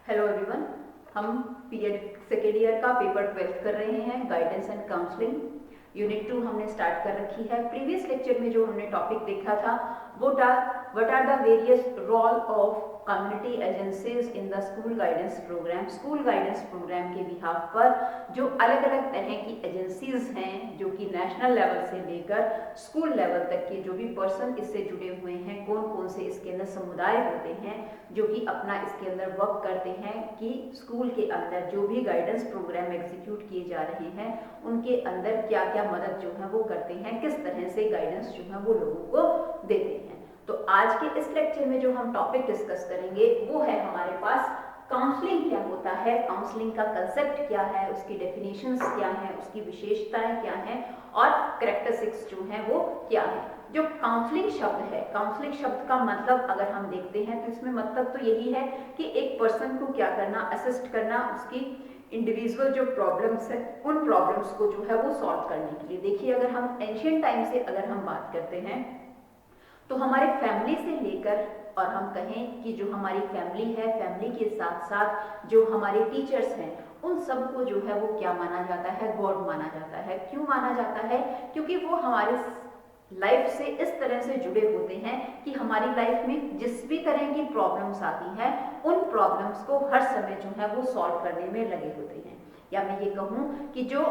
Hello everyone, हम पीएड second year का paper 12 कर रहे हैं, गाइडेंस एंड काउंसलिंग। यूनिट 2 हमने स्टार्ट कर रखी है। प्रीवियस लेक्चर में जो हमने टॉपिक देखा था वो what are the various role of community agencies in the school guidance program. School guidance program के बिहाफ पर जो अलग अलग तरह की एजेंसीज हैं, जो कि नेशनल लेवल से लेकर स्कूल लेवल तक के जो भी पर्सन इससे जुड़े हुए हैं, कौन कौन से इसके अंदर समुदाय होते हैं जो कि अपना इसके अंदर वर्क करते हैं कि स्कूल के अंदर जो भी गाइडेंस प्रोग्राम एग्जीक्यूट किए जा रहे हैं उनके अंदर क्या क्या मदद जो है वो करते हैं, किस तरह से गाइडेंस जो है वो लोगों को देते हैं। तो आज के इस लेक्चर में जो हम टॉपिक डिस्कस करेंगे वो है हमारे पास काउंसलिंग क्या होता है, काउंसलिंग का कंसेप्ट क्या है, उसकी डेफिनेशंस क्या है, उसकी विशेषताएं क्या हैं और कैरेक्टरिस्टिक्स जो हैं वो क्या है। जो काउंसलिंग शब्द है, काउंसलिंग शब्द का मतलब अगर हम देखते हैं तो इसमें मतलब तो यही है कि एक पर्सन को क्या करना, असिस्ट करना, उसकी इंडिविजुअल जो प्रॉब्लम्स है उन प्रॉब्लम्स को जो है वो सॉल्व करने के लिए। देखिए, अगर हम एंशिएंट टाइम से अगर हम बात करते हैं तो हमारे फैमिली से लेकर और हम कहें कि जो हमारी फैमिली है, फैमिली के साथ साथ जो हमारे टीचर्स हैं उन सबको जो है वो क्या माना जाता है, गॉड माना जाता है। क्यों माना जाता है? क्योंकि वो हमारे लाइफ से इस तरह से जुड़े होते हैं कि हमारी लाइफ में जिस भी तरह की प्रॉब्लम्स आती हैं उन प्रॉब्लम्स को हर समय जो है वो सॉल्व करने में लगे होते हैं। या मैं ये कहूँ कि जो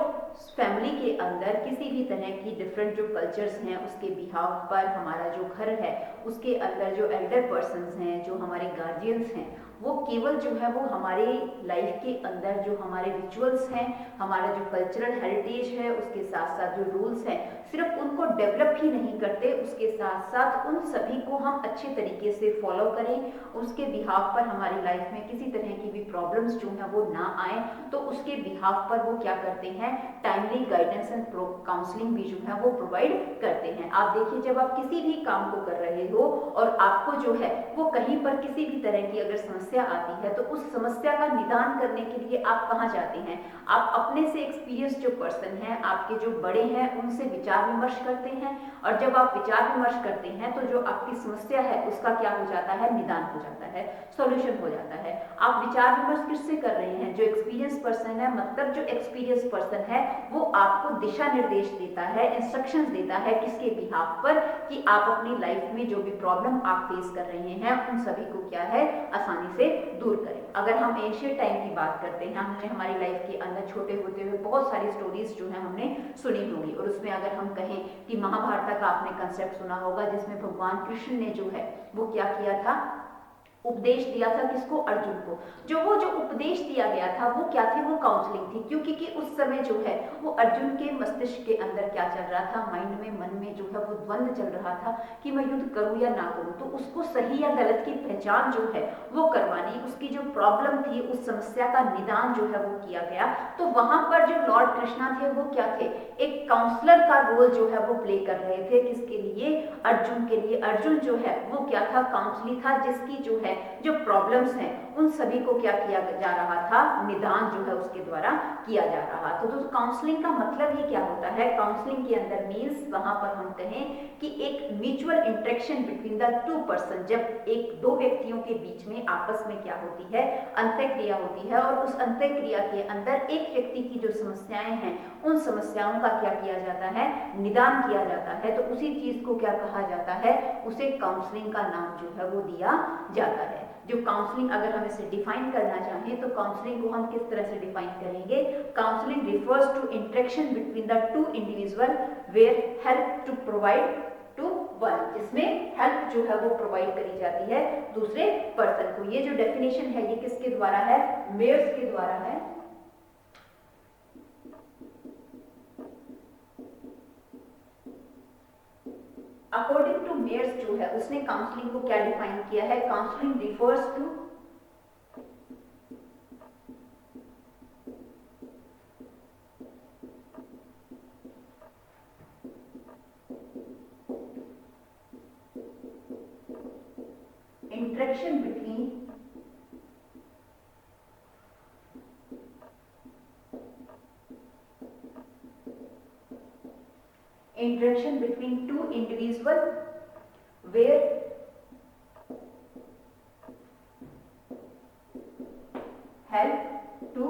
फैमिली के अंदर किसी भी तरह की डिफरेंट जो कल्चर्स हैं उसके बिहाव पर हमारा जो घर है उसके अंदर जो एल्डर पर्सन्स हैं, जो हमारे गार्जियंस हैं, वो केवल जो है वो हमारे लाइफ के अंदर जो हमारे रिचुअल्स हैं, हमारा जो कल्चरल हेरिटेज है, उसके साथ साथ जो रूल्स हैं, सिर्फ उनको डेवलप ही नहीं करते, उसके साथ साथ उन सभी को हम अच्छे तरीके से फॉलो करें, उसके बिहाफ पर हमारी लाइफ में किसी तरह की भी प्रॉब्लम्स जो है वो ना आए, तो उसके बिहाफ पर वो क्या करते हैं, टाइमली गाइडेंस एंड काउंसलिंग भी जो है वो प्रोवाइड करते हैं। आप देखिए, जब आप किसी भी काम को कर रहे हो और आपको जो है वो कहीं पर किसी भी तरह की अगर समस्या आती है तो उस समस्या का निदान करने के लिए आप कहाँ जाते हैं? आप अपने से एक्सपीरियंस जो पर्सन है, आपके जो बड़े हैं, उनसे विचार विमर्श करते हैं और जब आप विचार विमर्श करते हैं तो जो आपकी समस्या है उसका क्या हो जाता है, निदान हो जाता है, सॉल्यूशन हो जाता है। आप विचार विमर्श किससे कर रहे हैं? जो एक्सपीरियंस पर्सन है, मतलब जो एक्सपीरियंस पर्सन है वो आपको दिशा निर्देश देता है, इंस्ट्रक्शंस देता है किसके बिहाफ पर, कि आप अपनी लाइफ में जो भी प्रॉब्लम आप फेस कर रहे हैं उन सभी को क्या है, आसानी से दूर करें। अगर हम एंशिएंट टाइम की बात करते हैं, हमने हमारी लाइफ के अंदर छोटे होते हुए बहुत सारी स्टोरीज जो है हमने सुनी होगी और उसमें अगर हम कहें कि महाभारत का आपने कंसेप्ट सुना होगा जिसमें भगवान कृष्ण ने जो है वो क्या किया था, उपदेश दिया था किसको, अर्जुन को। जो उपदेश दिया गया था वो क्या थी, वो काउंसलिंग थी, क्योंकि कि उस समय जो है वो अर्जुन के मस्तिष्क के अंदर क्या चल रहा था, माइंड में, मन में जो है वो द्वंद्व चल रहा था कि मैं युद्ध करूं या ना करूं। तो उसको सही या गलत की पहचान जो है वो करवानी, उसकी जो प्रॉब्लम थी उस समस्या का निदान जो है वो किया गया। तो वहां पर जो लॉर्ड कृष्णा थे वो क्या थे, एक काउंसलर का रोल जो है वो प्ले कर रहे थे। किसके लिए? अर्जुन के लिए। अर्जुन जो है वो क्या था, काउंसलर था, जिसकी जो है जो प्रॉब्लम्स हैं उन सभी को क्या किया जा रहा था, निदान जो है उसके द्वारा किया जा रहा था। तो काउंसलिंग का मतलब ही क्या होता है? काउंसलिंग के अंदर मीन्स वहां पर हम कहें कि एक mutual interaction between the to person, जब एक दो व्यक्तियों के बीच में आपस में क्या होती है, अंतःक्रिया होती है और उस अंतःक्रिया के अंदर एक व्यक्ति की जो समस्याएं हैं उन समस्याओं का क्या किया जाता है, निदान किया जाता है। तो उसी चीज को क्या कहा जाता है, उसे काउंसलिंग का नाम जो है वो दिया जाता है। जो काउंसलिंग, अगर हम इसे डिफाइन करना चाहें तो काउंसलिंग को हम किस तरह से डिफाइन करेंगे? Counselling refers to interaction between the two individual where help to provide to one, जिसमें हेल्प जो है वो प्रोवाइड करी जाती है दूसरे पर्सन को। ये जो डेफिनेशन है ये किसके द्वारा है? मेयर्स के द्वारा है। अकॉर्डिंग टू मेयर्स जो है उसने काउंसलिंग को क्या डिफाइन किया है? Counselling refers to interaction between interaction between two individual where help to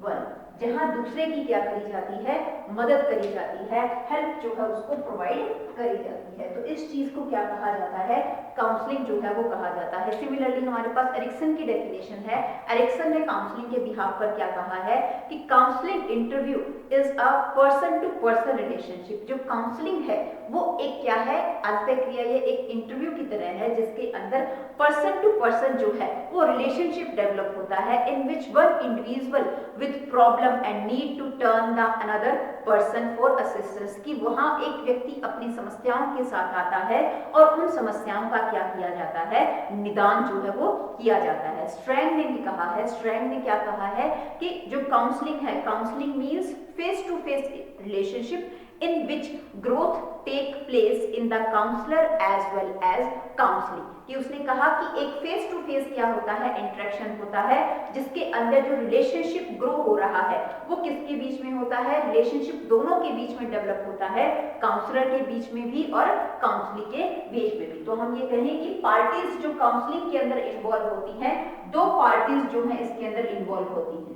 one, जहां दूसरे की क्या करी जाती है, मदद करी जाती है, हेल्प जो है उसको प्रोवाइड करी जाती है। तो इस चीज को क्या कहा जाता है, काउंसलिंग जो है वो कहा जाता है। सिमिलरली हमारे पास एरिक्सन की डेफिनेशन है। एरिक्सन ने काउंसलिंग के बिहाफ पर क्या कहा है कि counselling interview is a person to person relationship. जो काउंसलिंग है वो एक क्या है, अंतःक्रिया, ये एक इंटरव्यू की तरह है जिसके अंदर पर्सन टू पर्सन जो है वो रिलेशनशिप डेवलप होता है, in which one individual with problem and need to turn the another person for assistance. कि वहां एक व्यक्ति अपनी समस्याओं के साथ आता है और उन समस्याओं का क्या किया जाता है, निदान जो है वो किया जाता है। स्ट्रैंग ने भी कहा है, स्ट्रैंग ने क्या कहा है कि जो काउंसलिंग है, counselling means face to face relationship in which growth take place in the counselor as well as counseling। कि उसने कहा कि एक फेस टू फेस क्या होता है, इंटरेक्शन होता है जिसके अंदर जो रिलेशनशिप ग्रो हो रहा है वो किसके बीच में होता है, रिलेशनशिप दोनों के बीच में डेवलप होता है, काउंसलर के बीच में भी और काउंसलिंग के बीच में भी। तो हम ये कहें कि पार्टीज जो काउंसलिंग के अंदर इन्वॉल्व होती हैं, दो पार्टीज जो है इसके अंदर इन्वॉल्व होती हैं।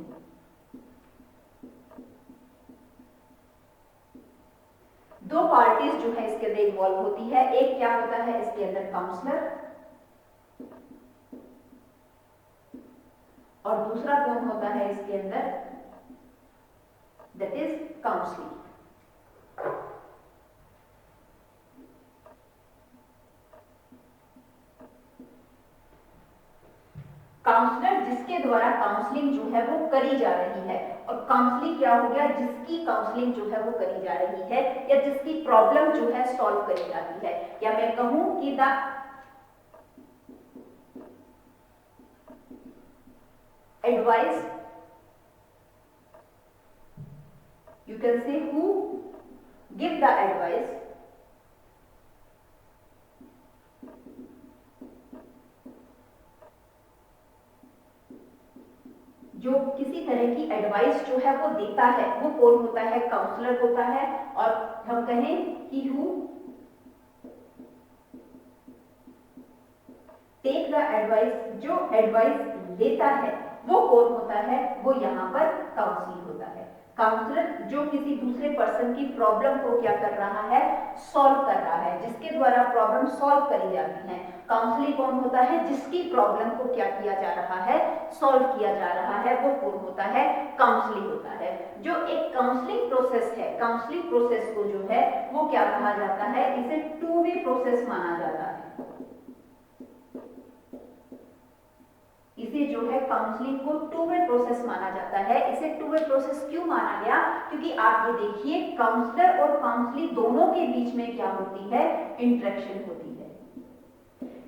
दो पार्टीज जो है इसके अंदर इन्वॉल्व होती है। एक क्या होता है इसके अंदर, काउंसलर, और दूसरा कौन होता है इसके अंदर, दैट इज काउंसलिंग। काउंसलर जिसके द्वारा काउंसलिंग जो है वो करी जा रही है, और काउंसलिंग क्या हो गया, जिसकी काउंसलिंग जो है वो करी जा रही है या जिसकी प्रॉब्लम जो है सॉल्व करी जाती है। या मैं कहूं कि the advice, you can say who give the advice, जो किसी तरह की एडवाइस जो है वो देता है वो कौन होता है, काउंसलर होता है। और हम कहें कि हु टेक द एडवाइस, जो एडवाइस लेता है वो कौन होता है, वो यहाँ पर काउंसलर होता है। काउंसलर जो किसी दूसरे पर्सन की प्रॉब्लम को क्या कर रहा है, सॉल्व कर रहा है, जिसके द्वारा प्रॉब्लम सॉल्व करी जाती है। काउंसलिंग कौन होता है, जिसकी प्रॉब्लम को क्या किया जा रहा है, सॉल्व किया जा रहा है, वो कौन होता है, काउंसलिंग होता है। जो एक काउंसलिंग प्रोसेस है, काउंसलिंग प्रोसेस को जो है वो क्या कहा जाता है, इसे टू वे प्रोसेस माना जाता है। इसे जो है काउंसलिंग को टू वे प्रोसेस माना जाता है। इसे टू वे प्रोसेस क्यों माना गया, क्योंकि आप ये देखिए काउंसलर और काउंसली दोनों के बीच में क्या होती है, इंटरेक्शन होती है।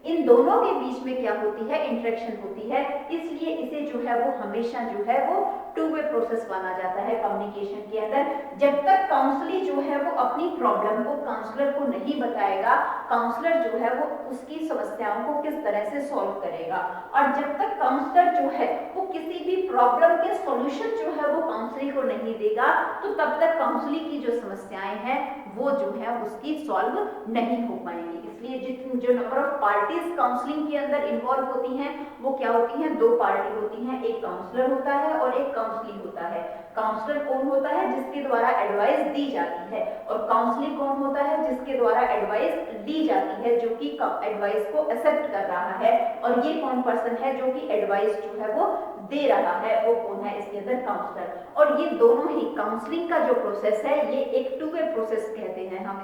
इन दोनों के बीच में क्या होती है, इंटरेक्शन होती है, इसलिए इसे जो है वो हमेशा जो है वो टू वे प्रोसेस माना जाता है कम्युनिकेशन के अंदर। जब तक काउंसली जो है वो अपनी प्रॉब्लम को काउंसलर को नहीं बताएगा, काउंसलर जो है वो उसकी समस्याओं को किस तरह से सॉल्व करेगा, और जब तक काउंसलर जो है वो किसी भी प्रॉब्लम के सॉल्यूशन जो है वो काउंसली को नहीं देगा, तो तब तक काउंसली की जो समस्याएं हैं वो जो है उसकी सॉल्व नहीं हो पाएंगी। इसलिए जितनी जो नंबर ऑफ पार्टीज काउंसलिंग के अंदर इन्वॉल्व होती हैं वो क्या होती हैं, दो पार्टी होती हैं, एक काउंसलर होता है और एक काउंसली होता है। काउंसलर कौन होता है, जिसके द्वारा एडवाइस दी जाती है, और काउंसलिंग कौन होता है, जिसके द्वारा एडवाइस दी जाती है, जो कि एडवाइस को एक्सेप्ट कर रहा है। और ये कौन पर्सन है जो कि एडवाइस जो है वो दे रहा है, वो कौन है इसके अंदर, काउंसलर। और ये दोनों ही काउंसलिंग का जो प्रोसेस है ये एक टू वे प्रोसेस कहते हैं हम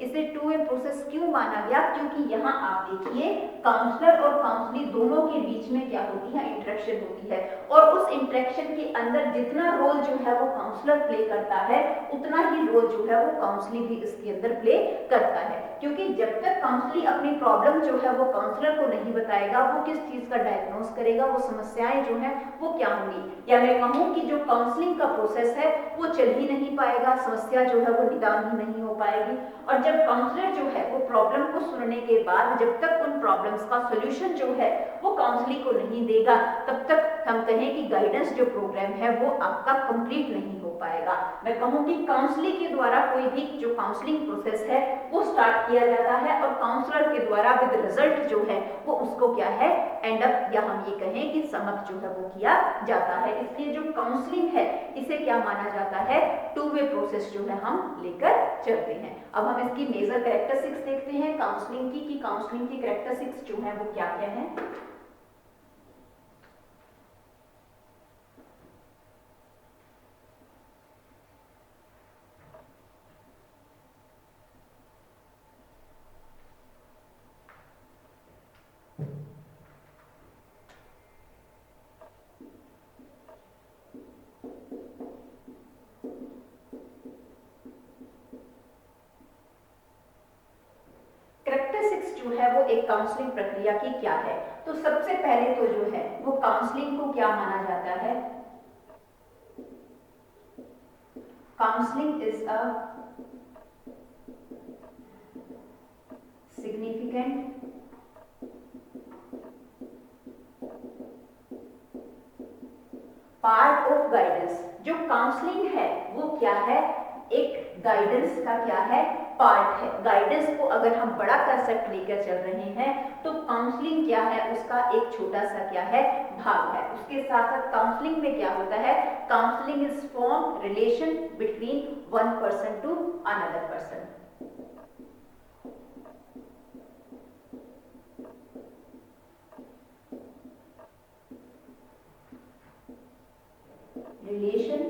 इसे टू वे प्रोसेस क्यों माना गया, क्योंकि यहाँ आप देखिए काउंसलर और काउंसली दोनों के बीच में क्या होती है, इंटरेक्शन होती है, और उस इंटरेक्शन के अंदर जितना रोल जो है वो काउंसलर प्ले करता है उतना ही रोल जो है वो काउंसली भी इसके अंदर प्ले करता है। क्योंकि जब तक काउंसली अपनी प्रॉब्लम जो है वो काउंसलर को नहीं बताएगा, वो किस चीज का डायग्नोस करेगा, वो समस्याएं जो है वो क्या होंगी। या मैं कहूँ कि जो काउंसलिंग का प्रोसेस है वो चल ही नहीं पाएगा, समस्या जो है वो निदान ही नहीं हो पाएगी। और जब काउंसलर जो है वो प्रॉब्लम को सुनने के बाद जब तक उन प्रॉब्लम्स का सोल्यूशन जो है वो काउंसलिंग को नहीं देगा, तब तक हम कहें कि गाइडेंस जो प्रोग्राम है वो आपका कंप्लीट नहीं हो पाएगा। मैं कहूँ कि काउंसलिंग के द्वारा कोई भी जो काउंसलिंग प्रोसेस है वो स्टार्ट किया जाता है और काउंसलर के द्वारा विद रिजल्ट जो है वो उसको क्या है एंड अप, या हम ये कहें कि समाप्त जो है वो किया जाता है। इसलिए जो काउंसलिंग है इसे क्या माना जाता है, टू वे प्रोसेस जो है हम लेकर चलते हैं। अब हम इसकी मेजर कैरेक्टरिस्टिक्स देखते हैं काउंसलिंग की, कि काउंसलिंग की कैरेक्टरिस्टिक्स जो है वो क्या क्या है। कैरेक्टरिस्टिक्स जो है वो एक काउंसलिंग प्रक्रिया की क्या है, तो सबसे पहले तो जो है वो काउंसलिंग को क्या माना जाता है, counselling is a significant part of guidance. जो काउंसलिंग है वो क्या है, एक गाइडेंस का क्या है, पार्ट है। गाइडेंस को अगर हम बड़ा कंसेप्ट लेकर चल रहे हैं तो काउंसलिंग क्या है, उसका एक छोटा सा क्या है, भाग है। उसके साथ साथ काउंसलिंग में क्या होता है, counselling is form relation between one person to another person. Relation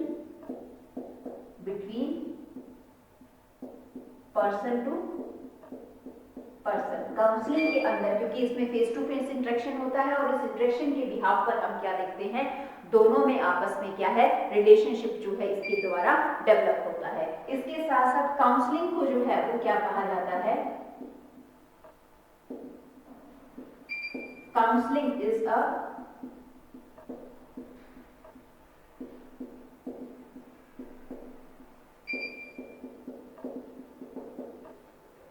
between person to person. Counselling के अंदर क्योंकि इसमें फेस टू फेस इंटरेक्शन होता है और इस इंटरेक्शन के बिहाफ पर हम क्या देखते हैं, दोनों में आपस में क्या है, रिलेशनशिप जो है इसके द्वारा डेवलप होता है। इसके साथ साथ काउंसलिंग को जो है वो क्या कहा जाता है, counselling is a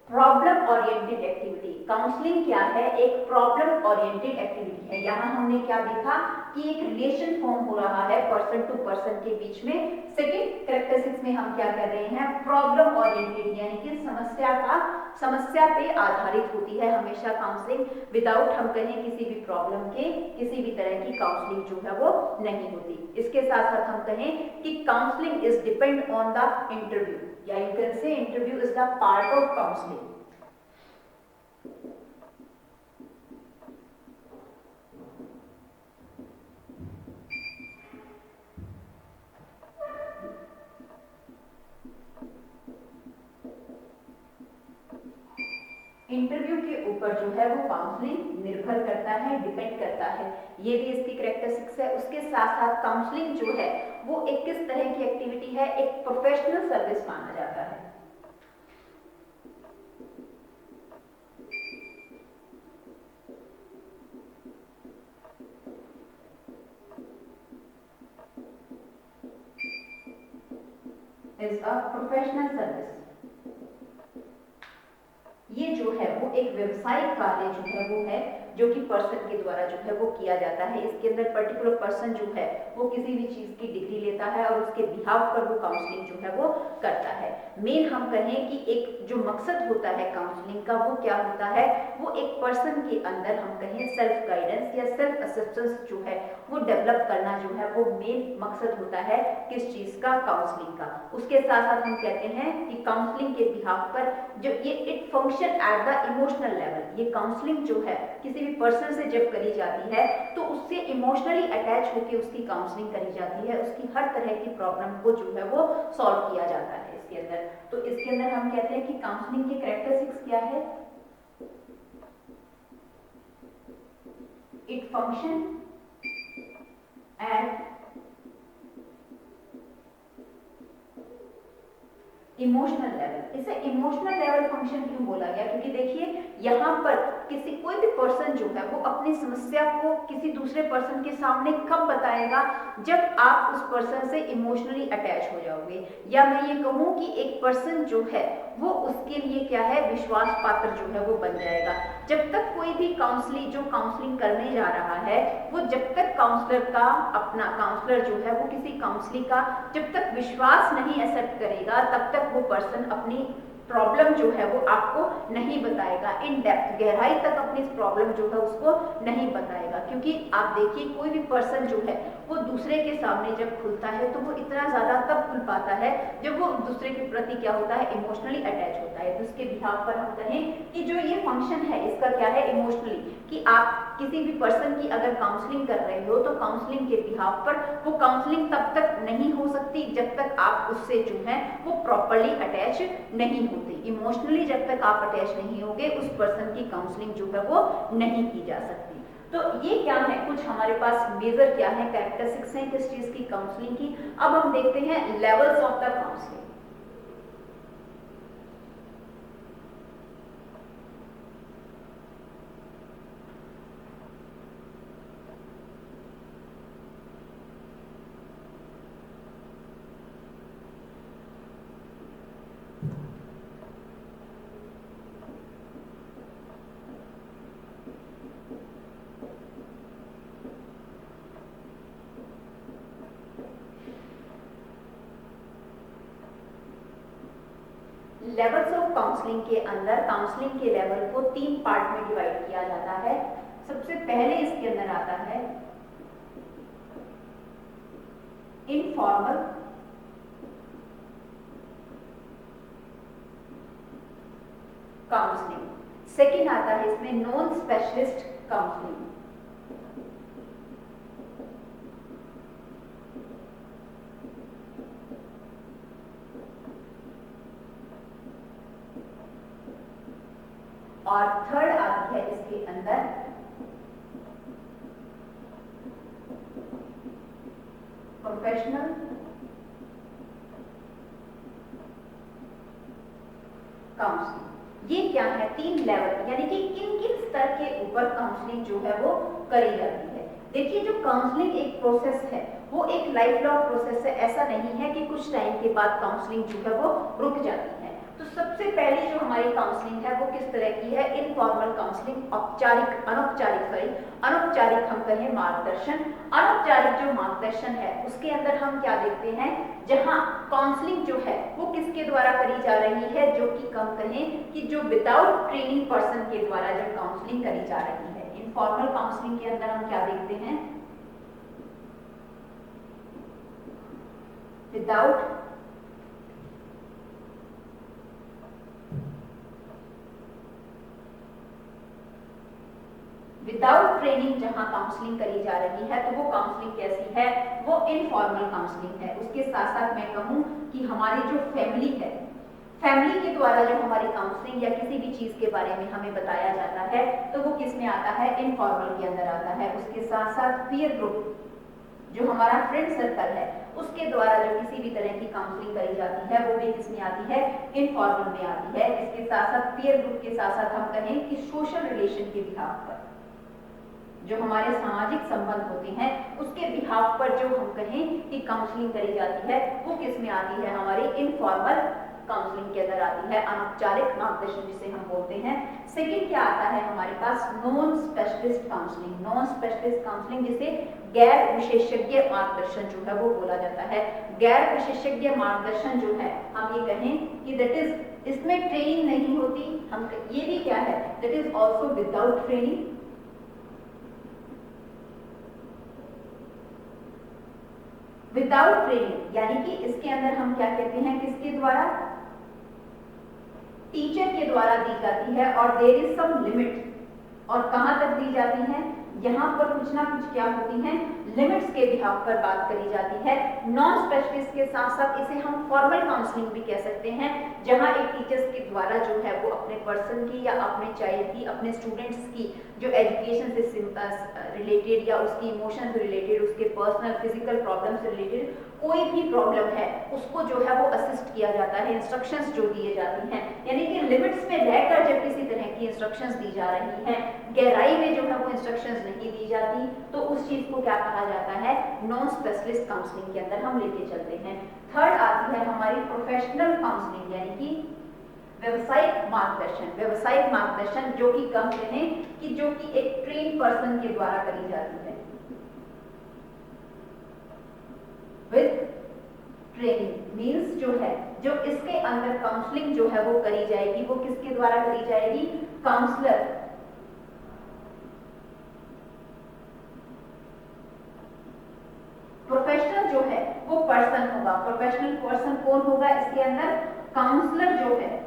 problem oriented activity. Counselling क्या है, एक प्रॉब्लम ओरिएंटेड एक्टिविटी है। यहाँ हमने क्या देखा कि एक रिलेशन फॉर्म हो रहा है पर्सन टू पर्सन के बीच में। सेकंड कैरेक्टरिस्टिक्स में हम क्या कर रहे हैं, प्रॉब्लम ओरिएंटेड, यानी कि समस्या पे आधारित होती है हमेशा काउंसलिंग। विदाउट हम कहें किसी भी प्रॉब्लम के किसी भी तरह की काउंसलिंग जो है वो नहीं होती। इसके साथ साथ हम कहें कि counselling is depend on the interview, या you can say interview is the part of counselling. Interview के ऊपर जो है वो काउंसलिंग निर्भर करता है, डिपेंड करता है। ये भी इसकी कैरेक्टरिस्टिक्स है। उसके साथ साथ काउंसलिंग जो है वो एक किस तरह की एक्टिविटी है, एक प्रोफेशनल सर्विस माना जाता है। Is a professional service. ये जो है वो एक व्यवसायिक कार्य जो है वो है, जो कि पर्सन के द्वारा जो है वो किया जाता है। इसके अंदर पर्टिकुलर पर्सन जो है वो किसी भी चीज की डिग्री लेता है और उसके बिहाफ पर वो काउंसलिंग जो है वो करता है। मेन हम कहें कि एक जो मकसद होता है काउंसलिंग का वो क्या होता है, वो एक पर्सन के अंदर हम कहें सेल्फ गाइडेंस या सेल्फ असेप्टेंस जो है वो डेवलप करना जो है वो मेन मकसद होता है किस चीज का, काउंसलिंग का। उसके साथ साथ हम कहते हैं कि काउंसलिंग के बिहाफ पर जो ये it function at the emotional level. ये काउंसलिंग जो है किसी भी पर्सन से जब करी जाती है तो उससे इमोशनली अटैच होकर उसकी काउंसलिंग करी जाती है, उसकी हर तरह की प्रॉब्लम को जो है वो सॉल्व किया जाता है इसके अंदर। तो इसके अंदर हम कहते हैं कि काउंसलिंग की कैरेक्टरिस्टिक्स क्या है, it function at emotional level. इसे इमोशनल लेवल फंक्शन क्यों बोला गया, क्योंकि देखिए यहाँ पर किसी कोई भी पर्सन जो है वो अपनी समस्या को किसी दूसरे पर्सन के सामने कब बताएगा, जब आप उस पर्सन से इमोशनली अटैच हो जाओगे, या मैं ये कहूँ कि एक पर्सन जो है वो उसके लिए क्या है, विश्वास पात्र जो है वो बन जाएगा। जब तक कोई भी काउंसलिंग करने जा रहा है, वो जब तक काउंसलर जो है वो किसी काउंसलिंग का जब तक विश्वास नहीं एक्सेप्ट करेगा, तब तक वो पर्सन अपनी प्रॉब्लम जो है वो आपको नहीं बताएगा, इन डेप्थ गहराई तक अपनी प्रॉब्लम जो है उसको नहीं बताएगा। क्योंकि आप देखिए कोई भी पर्सन जो है वो दूसरे के सामने जब खुलता है तो वो इतना ज्यादा तब खुल पाता है जब वो दूसरे के प्रति क्या होता है, इमोशनली अटैच होता है। तो उसके बिहाफ पर हम कहें कि जो ये फंक्शन है इसका क्या है, इमोशनली, कि आप किसी भी पर्सन की अगर काउंसलिंग कर रहे हो तो काउंसलिंग के बिहाफ पर वो काउंसलिंग तब तक नहीं हो सकती जब तक आप उससे जो है वो प्रॉपरली अटैच नहीं होते। इमोशनली जब तक आप अटैच नहीं होगे उस पर्सन की काउंसलिंग जो है वो नहीं की जा सकती। तो ये क्या है, कुछ हमारे पास मेजर क्या है, कैरेक्टरिस्टिक्स हैं किस चीज की, काउंसलिंग की। अब हम देखते हैं levels of the counselling. Levels of counselling के अंदर काउंसलिंग के लेवल को 3 पार्ट में डिवाइड किया जाता है। सबसे पहले इसके अंदर आता है इनफॉर्मल काउंसलिंग, सेकेंड आता है इसमें नॉन स्पेशलिस्ट काउंसलिंग, और थर्ड आती है इसके अंदर प्रोफेशनल काउंसलिंग। ये क्या है, 3 लेवल, यानी कि किन किन स्तर के ऊपर काउंसलिंग जो है वो करी जाती है। देखिए जो काउंसलिंग एक प्रोसेस है वो एक लाइफ लॉन्ग प्रोसेस है, ऐसा नहीं है कि कुछ टाइम के बाद काउंसलिंग जो है वो रुक जाती है। तो सबसे पहले जो हमारी काउंसलिंग है वो किस तरह की है, इनफॉर्मल काउंसलिंग, अनौपचारिक हम कहें मार्गदर्शन। अनौपचारिक जो मार्गदर्शन है उसके अंदर हम क्या देखते हैं, जहां काउंसलिंग जो है वो किसके द्वारा करी जा रही है, जो कि हम कहें कि जो विदाउट ट्रेनिंग पर्सन के द्वारा जब काउंसलिंग करी जा रही है। इनफॉर्मल काउंसलिंग के अंदर हम क्या देखते हैं, विदाउट ट्रेनिंग जहां काउंसलिंग करी जा रही है तो वो काउंसलिंग कैसी है, वो इनफॉर्मल काउंसलिंग है। उसके साथ साथ मैं कहूं कि हमारी जो फैमिली है, फैमिली के द्वारा जो हमारी काउंसलिंग या किसी भी चीज के बारे में हमें बताया जाता है तो वो किस में आता है, इनफॉर्मल के अंदर आता है। उसके साथ साथ पीयर ग्रुप, जो हमारा फ्रेंड सर्कल है, उसके द्वारा जो किसी भी तरह की काउंसलिंग करी जाती है वो भी किसमें आती है, इनफॉर्मल में आती है। इसके साथ साथ पीयर ग्रुप के साथ साथ हम कहें कि सोशल रिलेशन के बिहाफ पर जो हमारे सामाजिक संबंध होते हैं उसके बिहाफ पर जो हम कहें कि काउंसलिंग करी जाती है वो किस में आती है, हमारी इनफॉर्मल काउंसलिंग के अंदर आती है, अनौपचारिक मार्गदर्शन जिसे हम बोलते हैं। सेकंड क्या आता है हमारे पास, नॉन स्पेशलिस्ट काउंसलिंग। नॉन स्पेशलिस्ट काउंसलिंग जिसे गैर विशेषज्ञ मार्गदर्शन जो है वो बोला जाता है। गैर विशेषज्ञ मार्गदर्शन जो है हम ये कहें कि दैट इज, इसमें ट्रेनिंग नहीं होती, हम ये भी क्या है, that is also without training. Without training यानी कि इसके अंदर हम क्या कहते हैं, किसके द्वारा, टीचर के द्वारा दी जाती है, और देयर इज सम लिमिट। और कहां तक दी जाती है, यहाँ पर कुछ ना कुछ क्या होती हैं, लिमिट्स के बिहाफ पर बात करी जाती है। नॉन स्पेशलिस्ट के साथ साथ इसे हम फॉर्मल काउंसलिंग भी कह सकते हैं, जहां एक टीचर्स के द्वारा जो है वो अपने पर्सन की या अपने चाइल्ड की, अपने स्टूडेंट्स की जो एजुकेशन से रिलेटेड या उसकी इमोशन से रिलेटेड, उसके पर्सनल फिजिकल प्रॉब्लम से रिलेटेड कोई भी प्रॉब्लम है उसको जो है वो असिस्ट किया जाता है, इंस्ट्रक्शंस जो दिए जाती हैं। यानी कि लिमिट्स में रहकर जब किसी तरह की इंस्ट्रक्शंस दी जा रही हैं, गहराई में जो है वो इंस्ट्रक्शंस नहीं दी जाती, तो उस चीज को क्या कहा जाता है, नॉन स्पेशलिस्ट काउंसलिंग के अंदर हम लेके चलते हैं। थर्ड आती है हमारी प्रोफेशनल काउंसलिंग, यानी कि व्यवसायिक मार्गदर्शन। व्यवसायिक मार्गदर्शन जो कि कम कहें कि जो कि एक ट्रेन पर्सन के द्वारा करी जाती है, विद ट्रेनिंग मीन्स जो है, जो इसके अंदर काउंसलिंग जो है वो करी जाएगी, वो किसके द्वारा करी जाएगी, काउंसलर। प्रोफेशनल जो है वो पर्सन होगा, प्रोफेशनल पर्सन कौन होगा इसके अंदर, काउंसलर जो है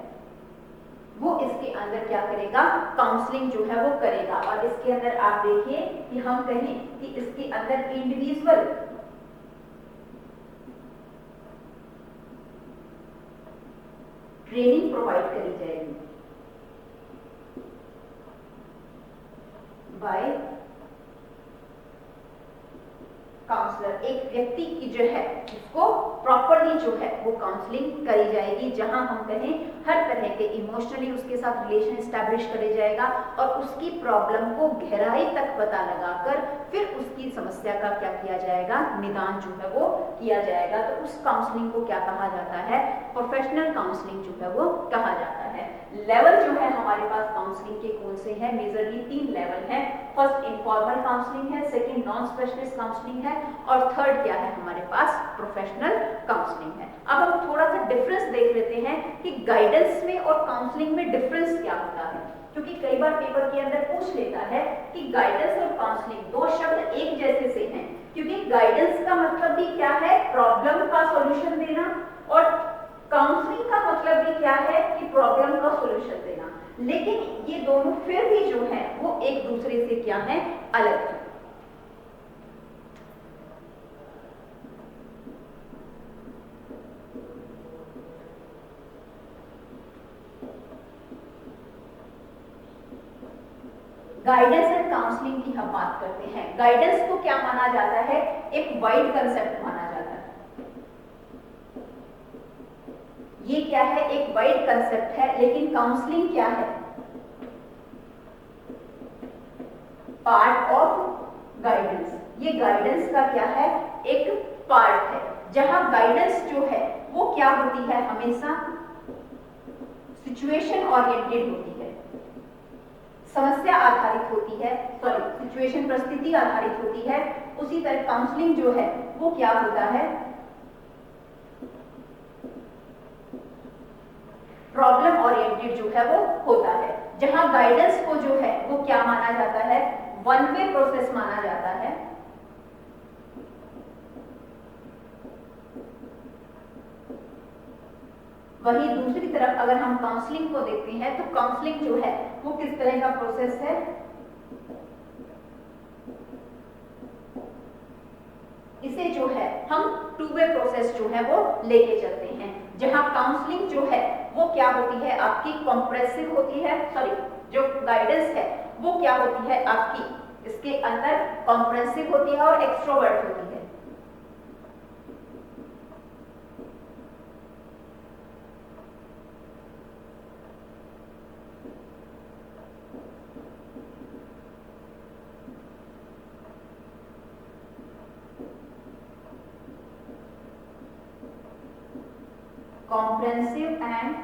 वो इसके अंदर क्या करेगा, काउंसलिंग जो है वो करेगा। और इसके अंदर आप देखिए कि हम कहें कि इसके अंदर इंडिविजुअल ट्रेनिंग प्रोवाइड करी जाएगी बाय काउंसलर। एक व्यक्ति की जो है उसको प्रॉपरली जो है वो काउंसलिंग करी जाएगी, जहां हम कहें हर तरह के इमोशनली उसके साथ रिलेशन एस्टैब्लिश करे जाएगा और उसकी प्रॉब्लम को गहराई तक पता लगाकर फिर उसकी समस्या का क्या किया जाएगा, निदान जो है वो किया जाएगा। तो उस काउंसलिंग को क्या कहा जाता है, प्रोफेशनल काउंसलिंग जो है वो कहा जाता है। लेवल जो है हमारे पास काउंसलिंग के कौन से हैं, मेजरली 3 लेवल हैं। फर्स्ट इनफॉर्मल काउंसलिंग है, सेकंड नॉन स्पेशलिस्ट काउंसलिंग है और थर्ड क्या है हमारे पास, प्रोफेशनल काउंसलिंग है। अब हम थोड़ा सा डिफरेंस देख लेते हैं कि गाइडेंस में और काउंसलिंग में डिफरेंस क्या होता है, क्योंकि कई बार पेपर के अंदर पूछ लेता है कि गाइडेंस और काउंसलिंग दो शब्द एक जैसे से हैं, क्योंकि गाइडेंस का मतलब भी क्या है, प्रॉब्लम का सॉल्यूशन देना, और काउंसलिंग का मतलब भी क्या है कि प्रॉब्लम का सॉल्यूशन देना। लेकिन ये दोनों फिर भी जो है वो एक दूसरे से क्या है, अलग है। गाइडेंस एंड काउंसलिंग की हम बात करते हैं। गाइडेंस को क्या माना जाता है, एक वाइड कंसेप्ट माना जाता है। ये क्या है, एक वाइड कंसेप्ट है। लेकिन काउंसलिंग क्या है, पार्ट ऑफ गाइडेंस। ये गाइडेंस का क्या है, एक पार्ट है, जहां गाइडेंस जो है वो क्या होती है, हमेशा सिचुएशन ओरिएंटेड होती है, समस्या आधारित होती है, सॉरी सिचुएशन परिस्थिति आधारित होती है। उसी तरह काउंसलिंग जो है वो क्या होता है, प्रॉब्लम ओरिएंटेड जो है वो होता है, जहां गाइडेंस को जो है वो क्या माना जाता है, वन वे प्रोसेस माना जाता है। वही दूसरी तरफ अगर हम काउंसलिंग को देखते हैं तो काउंसलिंग जो है वो किस तरह का प्रोसेस है, इसे जो है हम टू वे प्रोसेस जो है वो लेके चलते हैं, जहां काउंसलिंग जो है वो क्या होती है, आपकी कॉम्प्रेसिव होती है, सॉरी जो गाइडेंस है वो क्या होती है आपकी, इसके अंदर कॉम्प्रेसिव होती है और एक्सट्रोवर्ट होती है। Comprehensive and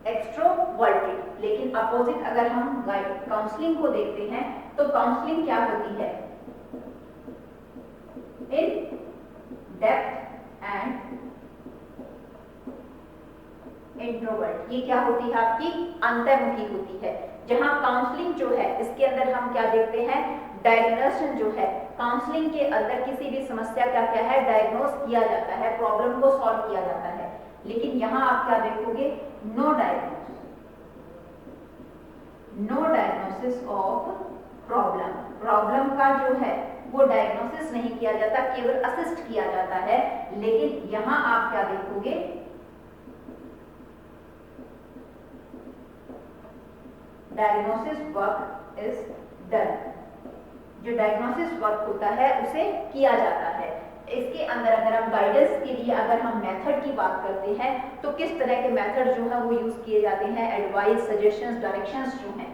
extroverted. लेकिन अपोजिट अगर हम काउंसलिंग को देखते हैं तो काउंसलिंग क्या होती है, इन डेप्थ एंड इंट्रोवर्ट। ये क्या होती है आपकी, अंतर्मुखी होती है, जहां काउंसलिंग जो है इसके अंदर हम क्या देखते हैं, डायग्नोसिस जो है, काउंसलिंग के अंदर किसी भी समस्या का क्या है, डायग्नोस किया जाता है, प्रॉब्लम को सॉल्व किया जाता है। लेकिन यहां आप क्या देखोगे, no diagnosis, no diagnosis of problem. Problem का जो है वो डायग्नोसिस नहीं किया जाता, केवल असिस्ट किया जाता है। लेकिन यहां आप क्या देखोगे, डायग्नोसिस वर्क इज डन। जो डायग्नोसिस वर्क होता है उसे किया जाता है। इसके अंदर अगर हम गाइडेंस के लिए अगर हम मेथड की बात करते हैं तो किस तरह के मेथड जो है वो यूज किए जाते हैं, एडवाइस, सजेशंस, डायरेक्शंस जो हैं,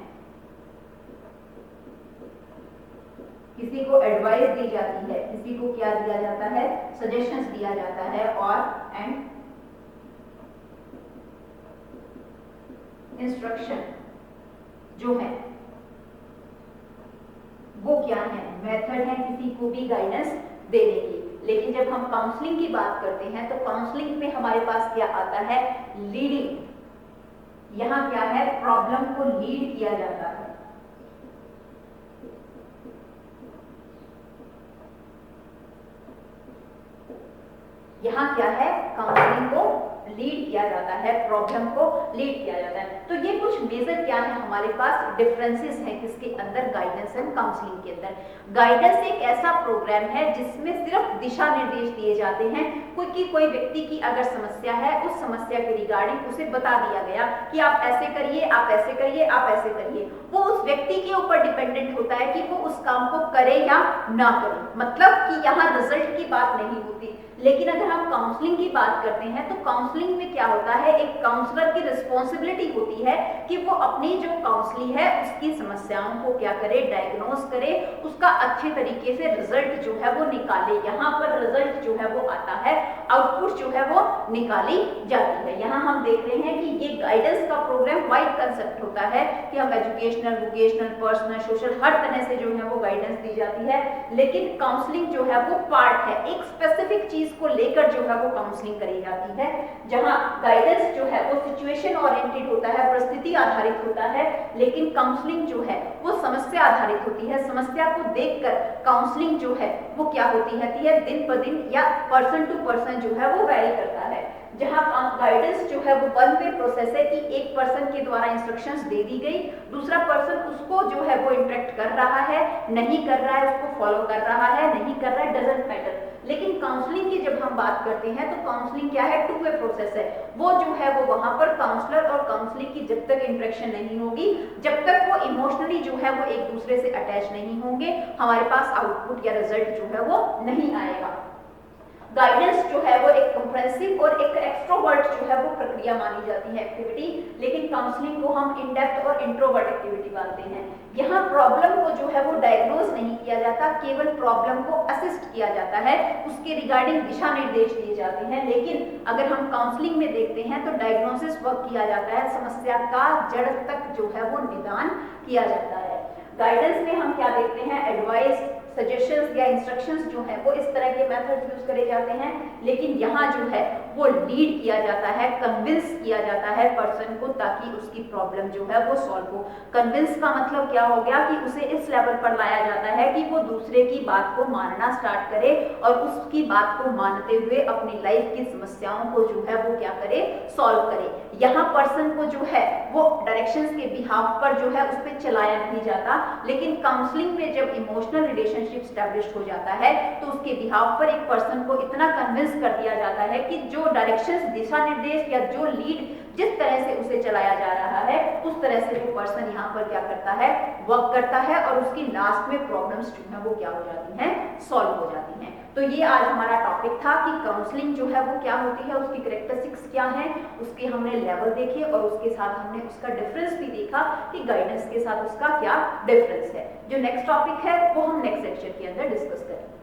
किसी को एडवाइस दी जाती है, किसी को क्या दिया जाता है, सजेशंस दिया जाता है, और एंड इंस्ट्रक्शन जो है वो क्या है, मेथड है किसी को भी गाइडेंस देने की। लेकिन जब हम काउंसलिंग की बात करते हैं तो काउंसलिंग में हमारे पास क्या आता है, लीडिंग। यहां क्या है, प्रॉब्लम को लीड किया जाता है। यहां क्या है, काउंसलिंग को लीड किया जाता है, प्रॉब्लम को लीड किया जाता है। तो ये कुछ मेजर क्या है हमारे पास, डिफरेंसेस हैं किसके अंदर, गाइडेंस एंड काउंसलिंग के अंदर। गाइडेंस एक ऐसा प्रोग्राम है जिसमें सिर्फ दिशा निर्देश दिए जाते हैं। कोई व्यक्ति की अगर समस्या है, उस समस्या के रिगार्डिंग उसे बता दिया गया कि आप ऐसे करिए, आप ऐसे करिए, आप ऐसे करिए। वो उस व्यक्ति के ऊपर डिपेंडेंट होता है कि वो उस काम को करे या ना करे, मतलब कि यहाँ रिजल्ट की बात नहीं होती। लेकिन अगर हम काउंसलिंग की बात करते हैं तो काउंसलिंग में क्या होता है, एक काउंसलर की रिस्पॉन्सिबिलिटी होती है कि वो अपनी जो काउंसली है उसकी समस्याओं को क्या करे, डायग्नोस करे, उसका अच्छे तरीके से रिजल्ट जो है वो निकाले। यहाँ पर रिजल्ट जो है वो आता है, आउटपुट जो है वो निकाली जाती है। यहाँ हम देख रहे हैं कि ये गाइडेंस का प्रोग्राम वाइड कंसेप्ट होता है कि हम एजुकेशनल, वोकेशनल, पर्सनल, सोशल हर तरह से जो है वो गाइडेंस दी जाती है। लेकिन काउंसलिंग जो है वो पार्ट है, एक स्पेसिफिक चीज को लेकर जो है वो काउंसलिंग करी जाती है। जहां गाइडेंस जो है वो सिचुएशन ओरिएंटेड होता है, परिस्थिति आधारित होता है, लेकिन काउंसलिंग जो है वो समस्या आधारित होती है। समस्या को देखकर काउंसलिंग जो है वो क्या होती है, दिन ब दिन या पर्सन टू पर्सन जो है वो वैरी करता है। जहां गाइडेंस जो है वो वन वे प्रोसेस है कि एक पर्सन के द्वारा इंस्ट्रक्शंस दे दी गई, दूसरा पर्सन उसको जो है वो इंटरेक्ट कर रहा है, नहीं कर रहा है, उसको फॉलो कर रहा है, नहीं कर रहा है, डजंट मैटर। लेकिन काउंसलिंग की जब हम बात करते हैं तो काउंसलिंग क्या है, टू वे प्रोसेस है। वो जो है वो वहां पर काउंसलर और काउंसलिंग की जब तक इंटरेक्शन नहीं होगी, जब तक वो इमोशनली जो है वो एक दूसरे से अटैच नहीं होंगे, हमारे पास आउटपुट या रिजल्ट जो है वो नहीं आएगा। गाइडेंस जो है वो एक कंप्रेहेंसिव और एक एक्सट्रोवर्ट जो है वो प्रक्रिया मानी जाती है, एक्टिविटी। लेकिन काउंसलिंग को हम इन डेप्थ और इंट्रोवर्ट एक्टिविटी मानते हैं। यहाँ प्रॉब्लम को जो है वो डायग्नोज नहीं किया जाता, केवल प्रॉब्लम को असिस्ट किया जाता है, उसके रिगार्डिंग दिशा निर्देश दिए जाते हैं। लेकिन अगर हम काउंसलिंग में देखते हैं तो डायग्नोसिस वर्क किया जाता है, समस्या का जड़ तक जो है वो निदान किया जाता है। गाइडेंस में हम क्या देखते हैं, एडवाइस, सजेशंस या इंस्ट्रक्शंस जो है वो इस तरह के मेथड्स यूज करे जाते हैं। लेकिन यहाँ जो है वो लीड किया जाता है, कन्विंस किया जाता है पर्सन को, ताकि उसकी प्रॉब्लम जो है वो सॉल्व हो। कन्विंस का मतलब क्या हो गया कि उसे इस लेवल पर लाया जाता है कि वो दूसरे की बात को मानना स्टार्ट करे और उसकी बात को मानते हुए अपनी लाइफ की समस्याओं को जो है वो क्या करे, सॉल्व करे। यहाँ पर्सन को जो है वो डायरेक्शंस के बिहाफ पर जो है उस पर चलाया नहीं जाता। लेकिन काउंसलिंग में जब इमोशनल रिलेशनशिप एस्टैब्लिश हो जाता है तो उसके बिहाफ पर एक पर्सन को इतना कन्विंस कर दिया जाता है कि जो डायरेक्शंस, दिशा निर्देश या जो लीड जिस तरह से उसे चलाया जा रहा है उस तरह से वो पर्सन यहाँ पर क्या करता है, वर्क करता है और उसकी लास्ट में प्रॉब्लम्स जो है वो क्या हो जाती हैं, सॉल्व हो जाती हैं। तो ये आज हमारा टॉपिक था कि काउंसलिंग जो है वो क्या होती है, उसकी कैरेक्टरिस्टिक्स क्या हैं, उसके हमने लेवल देखे और उसके साथ हमने उसका डिफरेंस भी देखा कि गाइडेंस के साथ उसका क्या डिफरेंस है। जो नेक्स्ट टॉपिक है वो हम नेक्स्ट लेक्चर के अंदर डिस्कस करेंगे।